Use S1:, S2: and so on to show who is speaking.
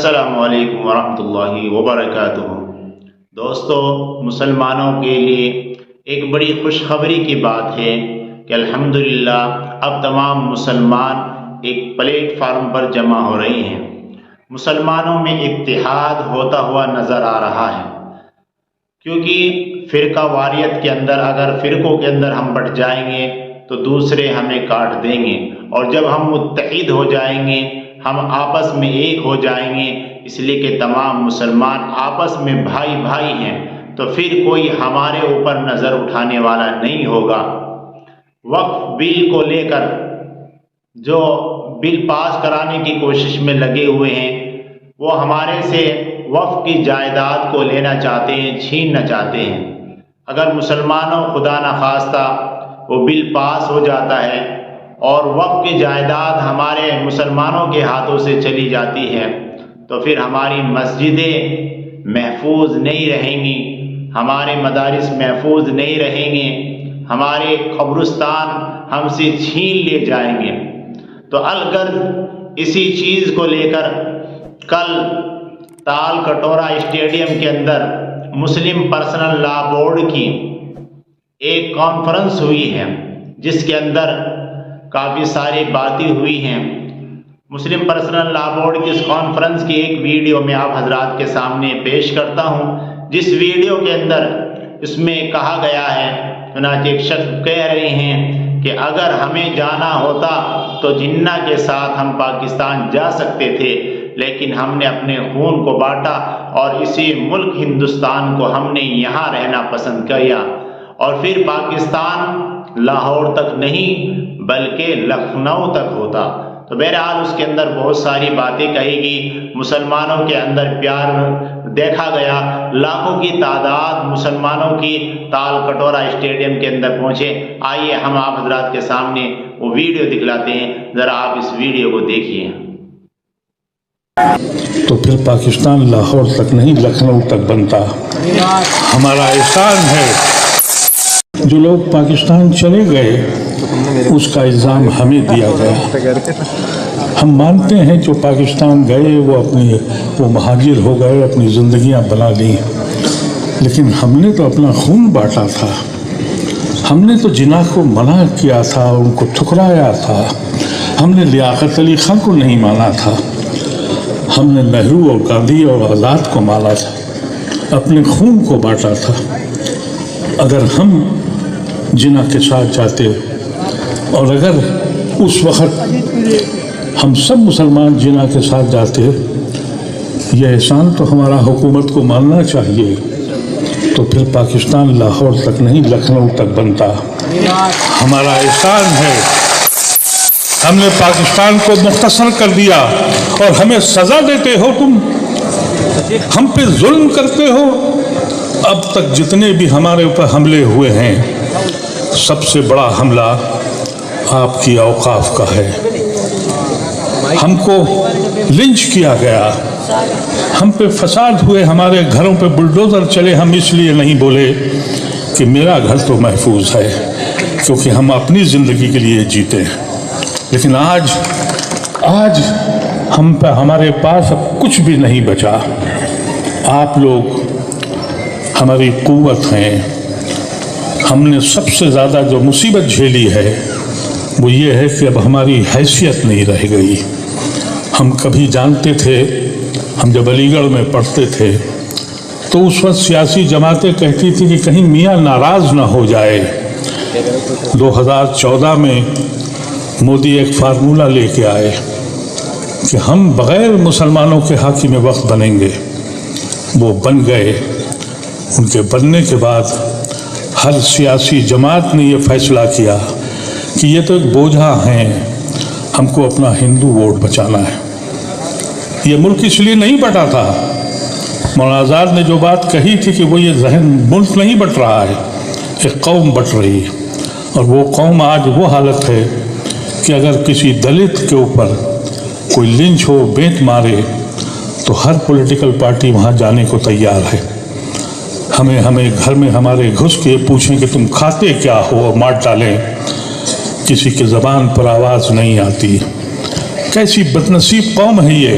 S1: السلام علیکم ورحمۃ اللہ وبرکاتہ۔ دوستو، مسلمانوں کے لیے ایک بڑی خوشخبری کی بات ہے کہ الحمدللہ اب تمام مسلمان ایک پلیٹ فارم پر جمع ہو رہے ہیں۔ مسلمانوں میں اتحاد ہوتا ہوا نظر آ رہا ہے، کیونکہ فرقہ واریت کے اندر اگر فرقوں کے اندر ہم بٹ جائیں گے تو دوسرے ہمیں کاٹ دیں گے، اور جب ہم متحد ہو جائیں گے، ہم آپس میں ایک ہو جائیں گے، اس لیے کہ تمام مسلمان آپس میں بھائی بھائی ہیں، تو پھر کوئی ہمارے اوپر نظر اٹھانے والا نہیں ہوگا۔ وقف بل کو لے کر جو بل پاس کرانے کی کوشش میں لگے ہوئے ہیں، وہ ہمارے سے وقف کی جائیداد کو لینا چاہتے ہیں، چھیننا چاہتے ہیں۔ اگر مسلمانوں خدا نخواستہ وہ بل پاس ہو جاتا ہے اور وقف کی جائیداد ہمارے مسلمانوں کے ہاتھوں سے چلی جاتی ہے، تو پھر ہماری مسجدیں محفوظ نہیں رہیں گی، ہمارے مدارس محفوظ نہیں رہیں گے، ہمارے قبرستان ہم سے چھین لیے جائیں گے۔ تو الغرض اسی چیز کو لے کر کل تال کٹورا اسٹیڈیم کے اندر مسلم پرسنل لا بورڈ کی ایک کانفرنس ہوئی ہے، جس کے اندر کافی ساری باتیں ہوئی ہیں۔ مسلم پرسنل لا بورڈ کی اس کانفرنس کی ایک ویڈیو میں آپ حضرات کے سامنے پیش کرتا ہوں، جس ویڈیو کے اندر اس میں کہا گیا ہے، چنانچہ ایک شخص کہہ رہے ہیں کہ اگر ہمیں جانا ہوتا تو جنہ کے ساتھ ہم پاکستان جا سکتے تھے، لیکن ہم نے اپنے خون کو بانٹا اور اسی ملک ہندوستان کو ہم نے یہاں رہنا پسند کیا، اور پھر پاکستان لاہور تک نہیں بلکہ لکھنؤ تک ہوتا۔ تو بہرحال اس کے اندر بہت ساری باتیں کہی گئی، مسلمانوں کے اندر پیار دیکھا گیا، لاکھوں کی تعداد مسلمانوں کی تال کٹورا اسٹیڈیم کے اندر پہنچے۔ آئیے ہم آپ حضرات کے سامنے وہ ویڈیو دکھلاتے ہیں، ذرا آپ اس ویڈیو کو دیکھیے۔
S2: تو پھر پاکستان لاہور تک نہیں لکھنؤ تک بنتا۔ ہمارا احسان ہے جو لوگ پاکستان چلے گئے اس کا الزام ہمیں دیا گیا۔ ہم مانتے ہیں جو پاکستان گئے وہ مہاجر ہو گئے، اپنی زندگیاں بنا لیں، لیکن ہم نے تو اپنا خون بانٹا تھا، ہم نے تو جناح کو منع کیا تھا، ان کو ٹھکرایا تھا، ہم نے لیاقت علی خان کو نہیں مانا تھا، ہم نے نہرو اور گاندھی اور آزاد کو مانا تھا، اپنے خون کو بانٹا تھا۔ اگر ہم جناح کے ساتھ جاتے اور اگر اس وقت ہم سب مسلمان جناح کے ساتھ جاتے، یہ احسان تو ہمارا حکومت کو ماننا چاہیے، تو پھر پاکستان لاہور تک نہیں لکھنؤ تک بنتا۔ ہمارا احسان ہے ہم نے پاکستان کو مختصر کر دیا اور ہمیں سزا دیتے ہو، تم ہم پہ ظلم کرتے ہو۔ اب تک جتنے بھی ہمارے اوپر حملے ہوئے ہیں، سب سے بڑا حملہ آپ کی اوقاف کا ہے۔ ہم کو لنچ کیا گیا، ہم پہ فساد ہوئے، ہمارے گھروں پہ بلڈوزر چلے۔ ہم اس لیے نہیں بولے کہ میرا گھر تو محفوظ ہے، کیونکہ ہم اپنی زندگی کے لیے جیتے ہیں، لیکن آج ہمارے پاس اب کچھ بھی نہیں بچا۔ آپ لوگ ہماری قوت ہیں۔ ہم نے سب سے زیادہ جو مصیبت جھیلی ہے وہ یہ ہے کہ اب ہماری حیثیت نہیں رہ گئی۔ ہم کبھی جانتے تھے، ہم جب علی گڑھ میں پڑھتے تھے تو اس وقت سیاسی جماعتیں کہتی تھی کہ کہیں میاں ناراض نہ ہو جائے۔ 2014 میں مودی ایک فارمولہ لے کے آئے کہ ہم بغیر مسلمانوں کے حاکم وقت بنیں گے، وہ بن گئے۔ ان کے بننے کے بعد ہر سیاسی جماعت نے یہ فیصلہ کیا کہ یہ تو ایک بوجھا ہیں، ہم کو اپنا ہندو ووٹ بچانا ہے۔ یہ ملک اس لیے نہیں بٹا تھا، مولانا آزاد نے جو بات کہی تھی کہ وہ یہ ذہن ملک نہیں بٹ رہا ہے، ایک قوم بٹ رہی ہے، اور وہ قوم آج وہ حالت ہے کہ اگر کسی دلت کے اوپر کوئی لنچ ہو، بینت مارے، تو ہر پولیٹیکل پارٹی وہاں جانے کو تیار ہے۔ ہمیں گھر میں ہمارے گھس کے پوچھیں کہ تم کھاتے کیا ہو اور مار ڈالیں، کسی کے زبان پر آواز نہیں آتی۔ کیسی بدنصیب قوم ہے یہ